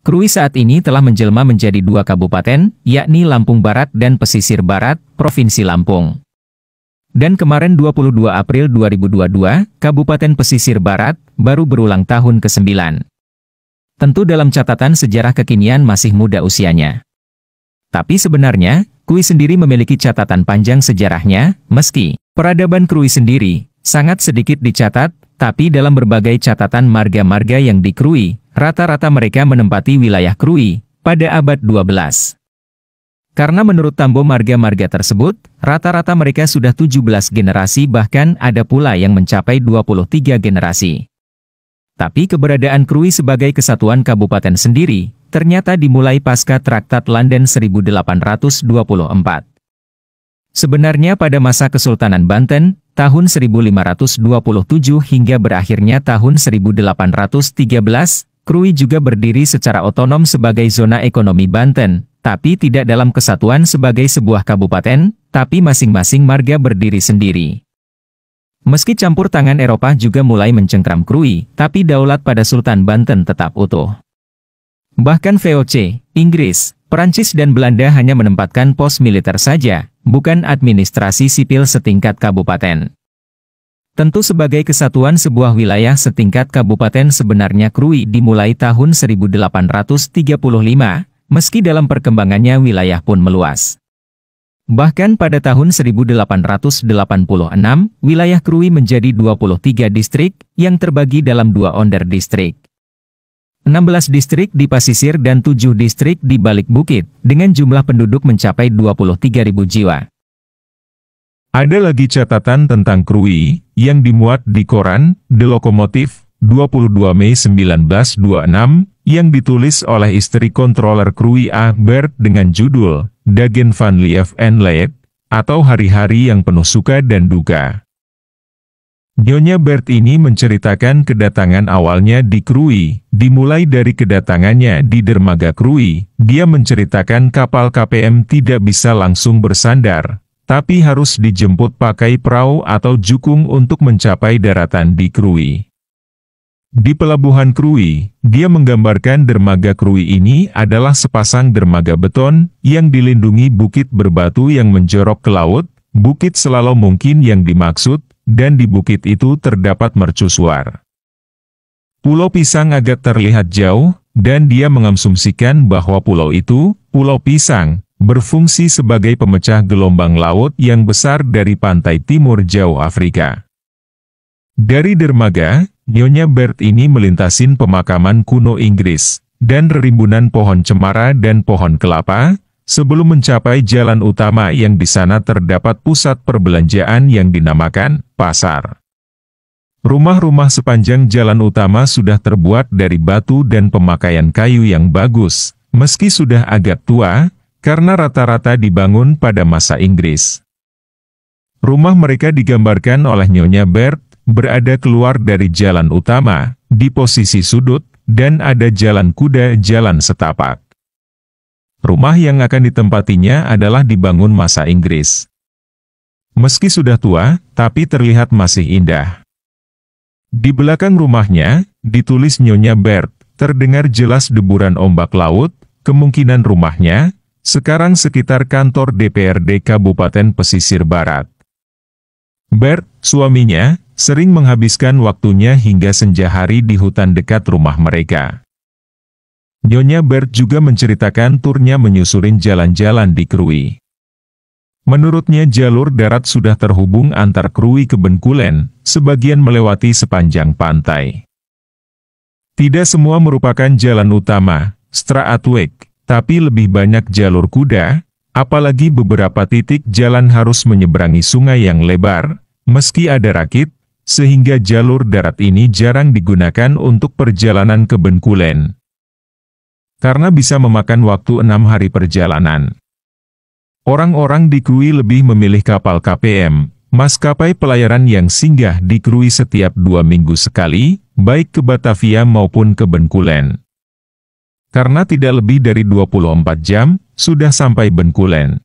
Krui saat ini telah menjelma menjadi dua kabupaten, yakni Lampung Barat dan Pesisir Barat, Provinsi Lampung. Dan kemarin 22 April 2022, Kabupaten Pesisir Barat baru berulang tahun ke-9. Tentu dalam catatan sejarah kekinian masih muda usianya. Tapi sebenarnya, Krui sendiri memiliki catatan panjang sejarahnya, meski peradaban Krui sendiri sangat sedikit dicatat, tapi dalam berbagai catatan marga-marga yang di Krui, rata-rata mereka menempati wilayah Krui pada abad 12. Karena menurut Tambo marga-marga tersebut, rata-rata mereka sudah 17 generasi bahkan ada pula yang mencapai 23 generasi. Tapi keberadaan Krui sebagai kesatuan kabupaten sendiri, ternyata dimulai pasca Traktat Landen 1824. Sebenarnya pada masa Kesultanan Banten, tahun 1527 hingga berakhirnya tahun 1813, Krui juga berdiri secara otonom sebagai zona ekonomi Banten, tapi tidak dalam kesatuan sebagai sebuah kabupaten, tapi masing-masing marga berdiri sendiri. Meski campur tangan Eropa juga mulai mencengkram Krui, tapi daulat pada Sultan Banten tetap utuh. Bahkan VOC, Inggris, Perancis dan Belanda hanya menempatkan pos militer saja, bukan administrasi sipil setingkat kabupaten. Tentu sebagai kesatuan sebuah wilayah setingkat kabupaten sebenarnya Krui dimulai tahun 1835, meski dalam perkembangannya wilayah pun meluas. Bahkan pada tahun 1886, wilayah Krui menjadi 23 distrik, yang terbagi dalam 2 onder distrik. 16 distrik di pasisir dan 7 distrik di balik bukit, dengan jumlah penduduk mencapai 23.000 jiwa. Ada lagi catatan tentang Krui, yang dimuat di koran, The Lokomotif, 22 Mei 1926, yang ditulis oleh istri kontroler Krui A. Bert dengan judul, Dagen van Lief en Leed, atau Hari-hari yang penuh suka dan duka. Nyonya Bert ini menceritakan kedatangan awalnya di Krui, dimulai dari kedatangannya di dermaga Krui. Dia menceritakan kapal KPM tidak bisa langsung bersandar, tapi harus dijemput pakai perahu atau jukung untuk mencapai daratan di Krui. Di pelabuhan Krui, dia menggambarkan dermaga Krui ini adalah sepasang dermaga beton yang dilindungi bukit berbatu yang menjorok ke laut, bukit selalu mungkin yang dimaksud, dan di bukit itu terdapat mercusuar. Pulau Pisang agak terlihat jauh, dan dia mengasumsikan bahwa pulau itu, Pulau Pisang, berfungsi sebagai pemecah gelombang laut yang besar dari pantai timur jauh Afrika. Dari dermaga, Nyonya Bert ini melintasin pemakaman kuno Inggris, dan rimbunan pohon cemara dan pohon kelapa, sebelum mencapai jalan utama yang di sana terdapat pusat perbelanjaan yang dinamakan pasar. Rumah-rumah sepanjang jalan utama sudah terbuat dari batu dan pemakaian kayu yang bagus, meski sudah agak tua, karena rata-rata dibangun pada masa Inggris. Rumah mereka digambarkan oleh Nyonya Bert, berada keluar dari jalan utama, di posisi sudut, dan ada jalan kuda jalan setapak. Rumah yang akan ditempatinya adalah dibangun masa Inggris. Meski sudah tua, tapi terlihat masih indah. Di belakang rumahnya, ditulis Nyonya Bert, terdengar jelas deburan ombak laut, kemungkinan rumahnya, sekarang sekitar kantor DPRD Kabupaten Pesisir Barat. Bert, suaminya, sering menghabiskan waktunya hingga senja hari di hutan dekat rumah mereka. Nyonya Bert juga menceritakan turnya menyusurin jalan-jalan di Krui. Menurutnya jalur darat sudah terhubung antar Krui ke Bengkulen, sebagian melewati sepanjang pantai. Tidak semua merupakan jalan utama, straatweg, tapi lebih banyak jalur kuda, apalagi beberapa titik jalan harus menyeberangi sungai yang lebar, meski ada rakit, sehingga jalur darat ini jarang digunakan untuk perjalanan ke Bengkulen. Karena bisa memakan waktu 6 hari perjalanan. Orang-orang di Krui lebih memilih kapal KPM, maskapai pelayaran yang singgah di Krui setiap 2 minggu sekali, baik ke Batavia maupun ke Bengkulen. Karena tidak lebih dari 24 jam, sudah sampai Bengkulen.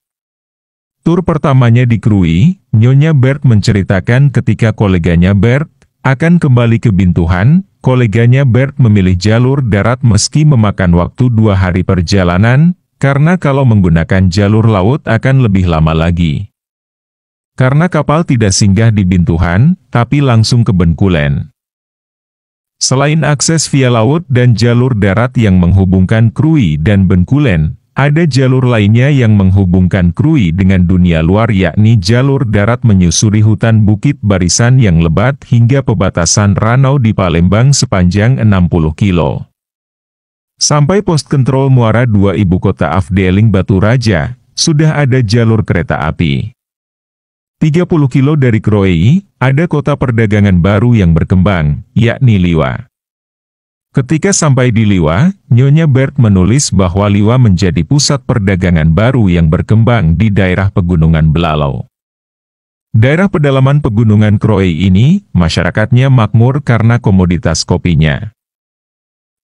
Tur pertamanya di Krui, Nyonya Bert menceritakan ketika koleganya Bert akan kembali ke Bintuhan, koleganya Bert memilih jalur darat meski memakan waktu 2 hari perjalanan, karena kalau menggunakan jalur laut akan lebih lama lagi. Karena kapal tidak singgah di Bintuhan, tapi langsung ke Bencoolen. Selain akses via laut dan jalur darat yang menghubungkan Krui dan Bencoolen, ada jalur lainnya yang menghubungkan Krui dengan dunia luar, yakni jalur darat menyusuri hutan Bukit Barisan yang lebat hingga perbatasan Ranau di Palembang sepanjang 60 kilo. Sampai pos kontrol Muara 2 ibu kota Afdeling Batu Raja, sudah ada jalur kereta api. 30 kilo dari Krui, ada kota perdagangan baru yang berkembang, yakni Liwa. Ketika sampai di Liwa, Nyonya Bert menulis bahwa Liwa menjadi pusat perdagangan baru yang berkembang di daerah Pegunungan Belalau. Daerah pedalaman Pegunungan Krui ini, masyarakatnya makmur karena komoditas kopinya.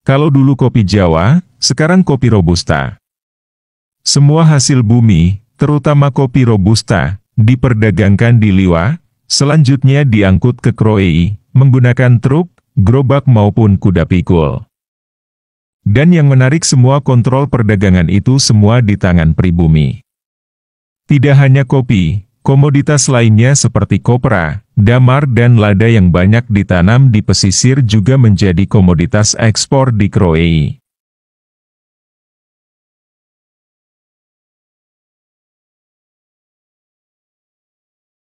Kalau dulu kopi Jawa, sekarang kopi Robusta. Semua hasil bumi, terutama kopi Robusta, diperdagangkan di Liwa, selanjutnya diangkut ke Krui, menggunakan truk, gerobak maupun kuda pikul. Dan yang menarik, semua kontrol perdagangan itu semua di tangan pribumi. Tidak hanya kopi, komoditas lainnya seperti kopra, damar dan lada yang banyak ditanam di pesisir juga menjadi komoditas ekspor di Krui.